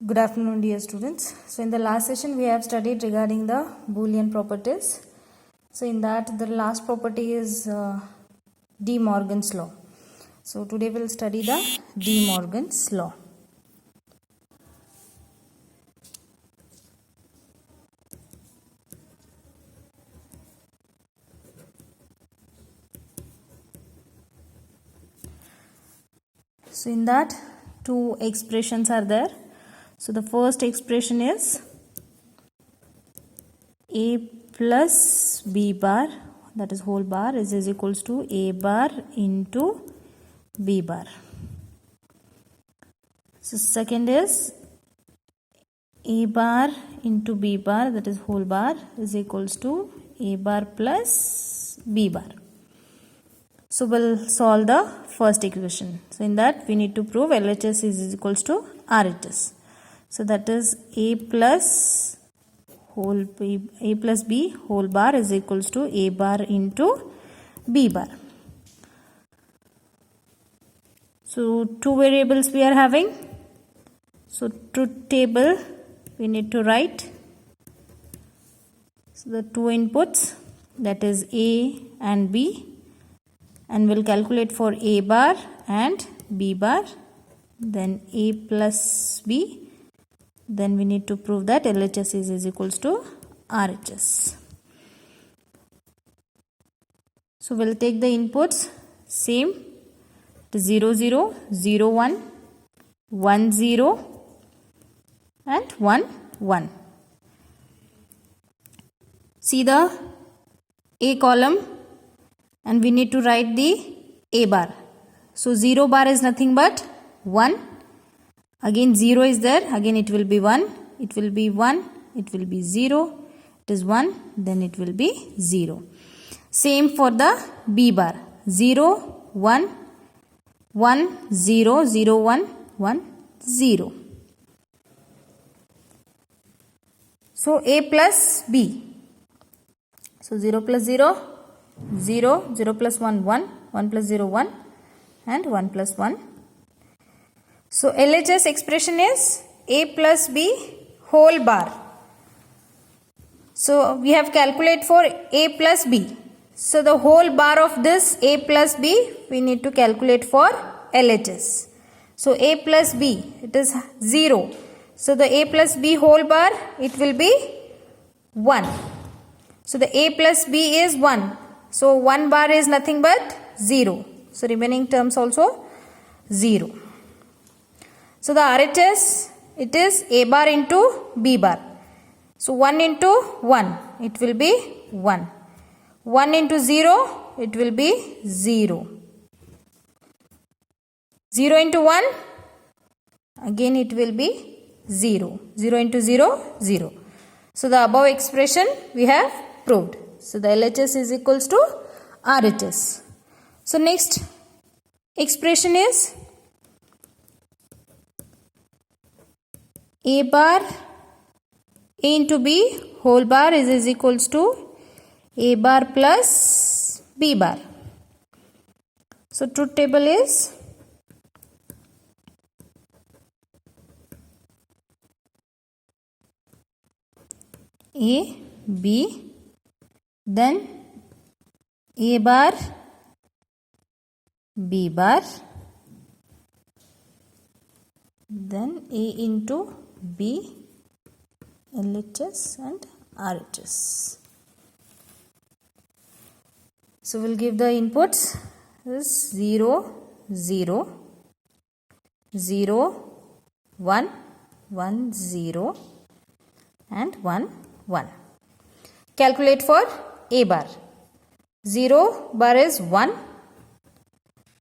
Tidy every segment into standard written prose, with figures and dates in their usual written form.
Good afternoon, dear students. So in the last session we have studied regarding the Boolean properties. So in that the last property is De Morgan's law. So today we'll study the De Morgan's law. So in that two expressions are there. So the first expression is a plus b bar, that is whole bar, is equals to a bar into b bar. So second is a bar into b bar, that is whole bar, is equals to a bar plus b bar. So we'll solve the first equation. So in that we need to prove LHS is equals to RHS. So that is a plus b whole bar is equals to a bar into b bar. So two variables we are having. So truth table we need to write. So the two inputs, that is a and b, and we'll calculate for a bar and b bar, then a plus b. Then we need to prove that LHS is equals to RHS. So we'll take the inputs same, the 0 0, 0 1, 1 0 and 1 1. See the A column and we need to write the A bar. So 0 bar is nothing but 1. Again 0 is there, again it will be 1, it will be 1, it will be 0, it is 1, then it will be 0. Same for the B bar, 0, 1, 1, 0, 0, 1, 1, 0. So A plus B. So 0 plus 0, 0, 0 plus 1, 1, 1 plus 0, 1 and 1 plus 1. So LHS expression is a plus b whole bar. So we have calculated for a plus b. So the whole bar of this a plus b we need to calculate for LHS. So a plus b, it is 0. So the a plus b whole bar, it will be 1. So the a plus b is 1. So 1 bar is nothing but 0. So remaining terms also 0. So the RHS, it is a bar into b bar. So 1 into 1, it will be 1. 1 into 0, it will be 0. 0 into 1, again it will be 0. 0 into 0, 0. So the above expression we have proved. So the LHS is equals to RHS. So next expression is a bar a into b whole bar is equals to a bar plus b bar. So truth table is a, b, then a bar, b bar, then a into b, LHS and RHS. So we'll give the inputs is 0, 0, 0, 1, 1, 0 and 1, 1. Calculate for a bar. 0 bar is 1,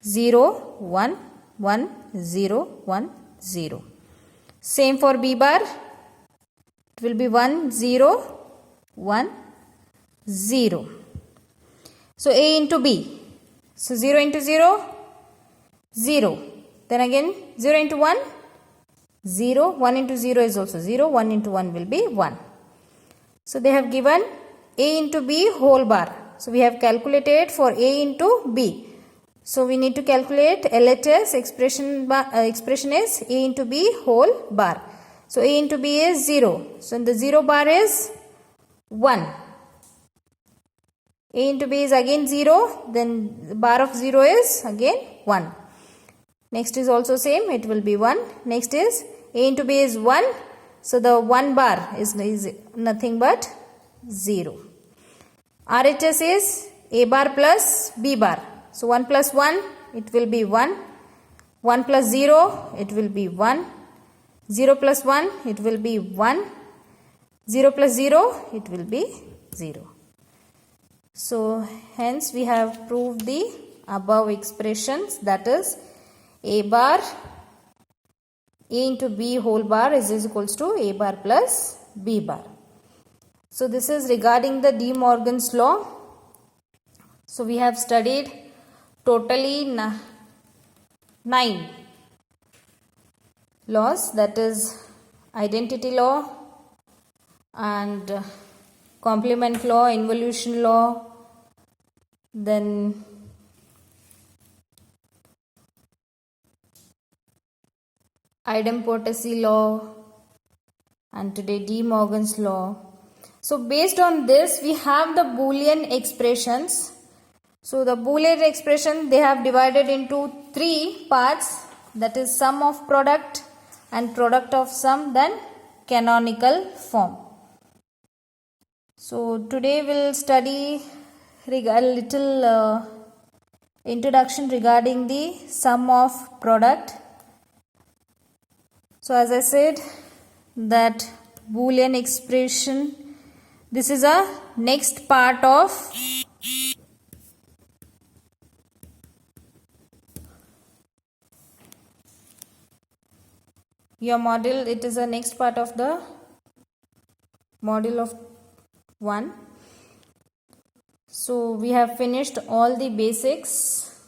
0, 1, 1, 0, 1, 0. Same for b bar, it will be 1, 0, 1, 0. So a into b. So 0 into 0, 0. Then again 0 into 1, 0. 1 into 0 is also 0. 1 into 1 will be 1. So they have given a into b whole bar. So we have calculated for a into b. So we need to calculate LHS expression is a into b whole bar. So A into B is 0. So in the 0 bar is 1. A into B is again 0. Then the bar of 0 is again 1. Next is also same. It will be 1. Next is A into B is 1. So the 1 bar is nothing but 0. RHS is A bar plus B bar. So 1 plus 1, it will be 1. 1 plus 0, it will be 1. 0 plus 1, it will be 1. 0 plus 0, it will be 0. So hence we have proved the above expressions, that is A bar, A into B whole bar is equals to A bar plus B bar. So this is regarding the De Morgan's law. So we have studied totally 9 laws, that is identity law and complement law, involution law, then idempotency law, and today De Morgan's law. So based on this we have the Boolean expressions. So the Boolean expression they have divided into 3 parts, that is sum of product and product of sum, then canonical form. So today we'll study a little introduction regarding the sum of product. So as I said that Boolean expression, this is a next part of your module. It is a next part of the module of 1. So we have finished all the basics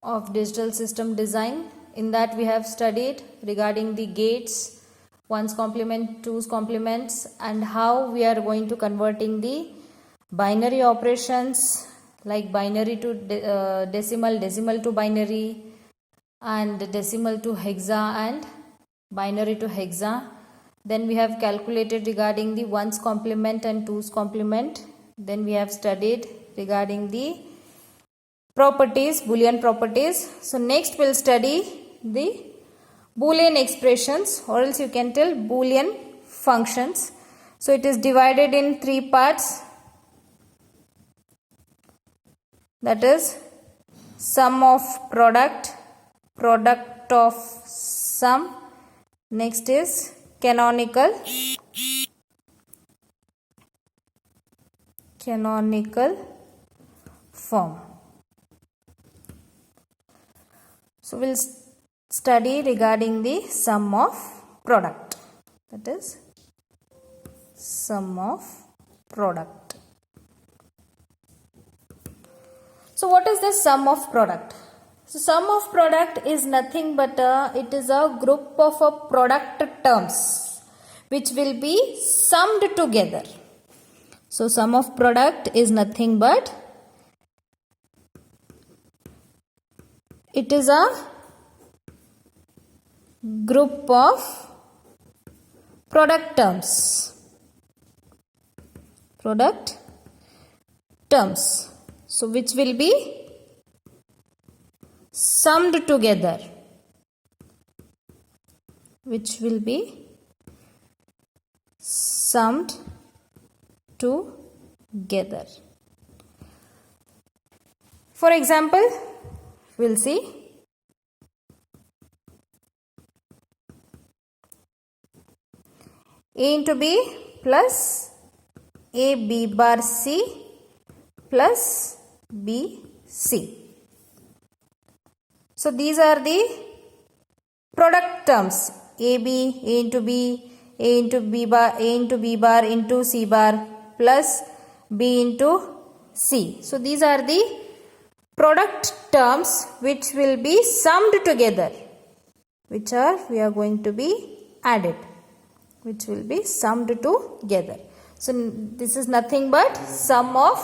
of digital system design. In that we have studied regarding the gates, 1's complement, 2's complements, and how we are going to converting the binary operations like binary to decimal, decimal to binary, and decimal to hexa, and binary to hexa. Then we have calculated regarding the 1's complement and 2's complement. Then we have studied regarding the properties, Boolean properties. So next we'll study the Boolean expressions, or else you can tell Boolean functions. So it is divided in 3 parts, that is sum of product, product of sum, next is canonical form. So we'll study regarding the sum of product, that is sum of product. So what is the sum of product? So sum of product is nothing but it is a group of product terms which will be summed together. So sum of product is nothing but it is a group of product terms. So which will be summed together. For example, we'll see A into B plus A B bar C plus B C. So these are the product terms, AB, A into B, A into B bar, A into B bar into C bar plus B into C. So these are the product terms which will be summed together, which we are going to be added, which will be summed together. So this is nothing but sum of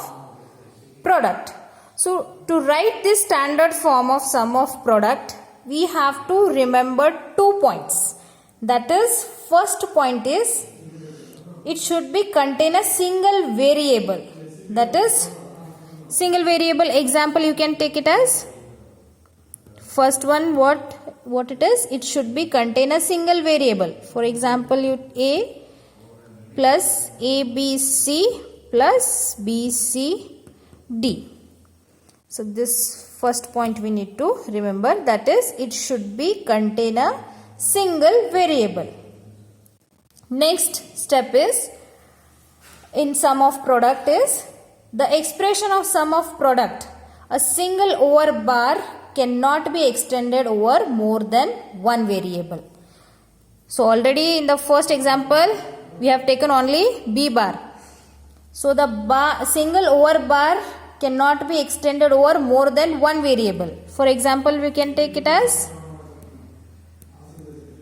product. So to write this standard form of sum of product, we have to remember 2 points. That is, first point is it should be contain a single variable. That is single variable. Example, you can take it as first one. What it is? It should be contain a single variable. For example, you a plus abc plus bcd. So this first point we need to remember, that is it should be contain a single variable. Next step is in sum of product is the expression of sum of product. A single over bar cannot be extended over more than one variable. So already in the first example we have taken only b bar. So the single over bar cannot be extended over more than one variable. For example, we can take it as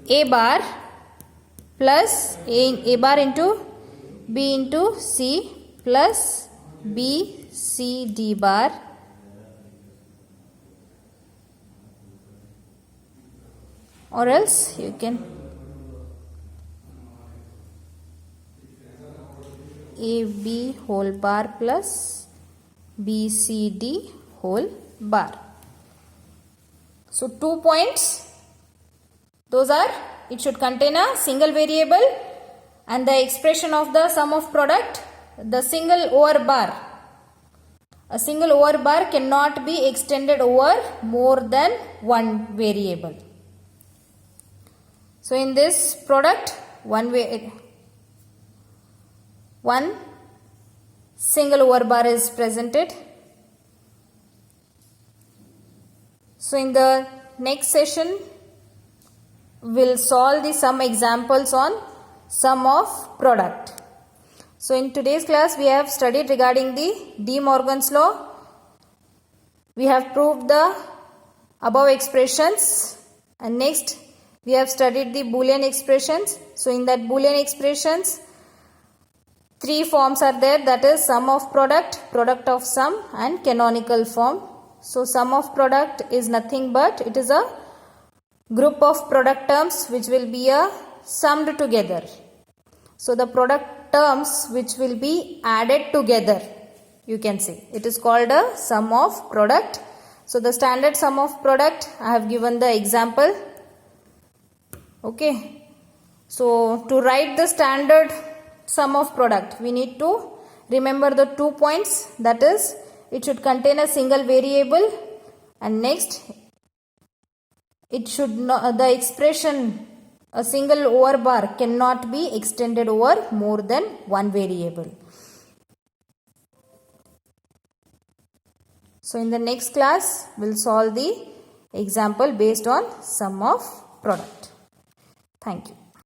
a bar plus a bar into b into c plus b c d bar or else you can ab whole bar plus bcd whole bar. So 2 points, those are it should contain a single variable and the expression of the sum of product. The single over bar, a single over bar cannot be extended over more than one variable. So in this product one single over bar is presented. So in the next session we'll solve some examples on sum of product. So in today's class we have studied regarding the De Morgan's law. We have proved the above expressions, and next we have studied the Boolean expressions. So in that Boolean expressions, 3 forms are there, that is sum of product, product of sum and canonical form. So sum of product is nothing but it is a group of product terms which will be summed together. So the product terms which will be added together, you can say, it is called a sum of product. So the standard sum of product, I have given the example. Okay. So to write the standard sum of product, we need to remember the 2 points, that is it should contain a single variable, and next it should not, the expression a single over bar cannot be extended over more than one variable. So in the next class we'll solve the example based on sum of product. Thank you.